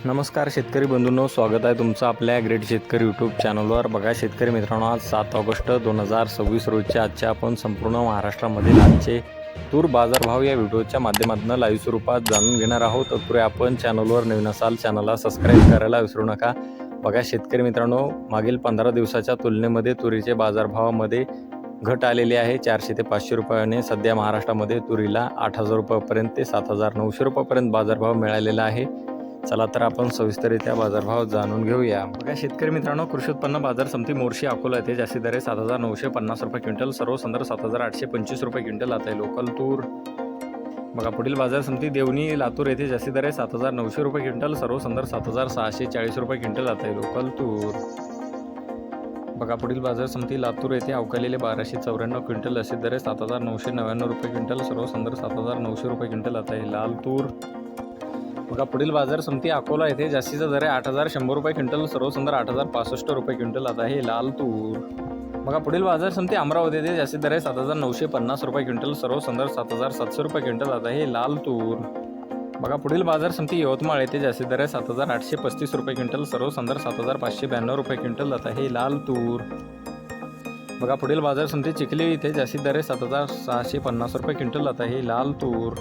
नमस्कार शेतकरी बंधूंनो, स्वागत आहे तुमचं आपल्या ग्रेट शेतकरी यूट्यूब चॅनलवर। बघा शेतकरी मित्रांनो, आज 7 ऑगस्ट 2026 रोजचे आजचे आपण संपूर्ण महाराष्ट्रामधील आजचे तूर बाजारभाव या व्हिडिओच्या माध्यमातून लाईव्ह स्वरूपात जाणून घेणार आहोत। तत्पूर्वी आपण चॅनलवर नवीन असाल चॅनलला सबस्क्राईब करायला विसरू नका। बघा शेतकरी मित्रांनो, मागील 15 दिवसाच्या तुलनेमध्ये तुरीचे बाजारभावामध्ये घट आलेली आहे। 400 ते 500 रुपयाने सध्या महाराष्ट्रामध्ये तुरीला 8,000 रुपयापर्यंत ते 7,900 रुपयापर्यंत बाजारभाव मिळालेला आहे। चला तर आपण सविस्तररित्या बाजारभाव जाणून घेऊया। बघा शेतकरी मित्रांनो, कृषी उत्पन्न बाजार समिती मोर्शी अकोला येथे जास्तीत दर 7,950 रुपये क्विंटल, सर्वसाधारण 7,825 रुपये क्विंटल आता आहे लोकल तूर। बघा पुढील बाजार समिती देवणी लातूर येथे जास्तीत दर 7,900 रुपये क्विंटल, सर्वसाधारण 7,640 रुपये क्विंटल आता आहे लोकल तूर। बघा पुढील बाजार समिती लातूर येथे अवकालेले 1294 क्विंटल, जास्तीत दर 7,999 रुपये क्विंटल, सर्वसाधारण 7,900 रुपये क्विंटल आता आहे लाल तूर। बघा पुढील बाजार समिती अकोला येथे जास्तीचा दर आहे 8,100 रुपये क्विंटल, सर्वसाधारण 8,065 रुपये क्विंटल आता आहे लाल तूर। बघा पुढील बाजार समिती अमरावती येथे जास्तीत दर आहे 7,950 रुपये क्विंटल, सर्वसाधारण 7,700 रुपये क्विंटल आता आहे लाल तूर। बघा पुढील बाजार समिती यवतमाळ येथे जास्तीत दर आहे 7,835 रुपये क्विंटल, सर्वसाधारण 7,592 रुपये क्विंटल आता आहे लाल तूर। बघा पुढील बाजार समिती चिखली येथे जास्तीत दर आहे 7,650 रुपये क्विंटल आता आहे लाल तूर।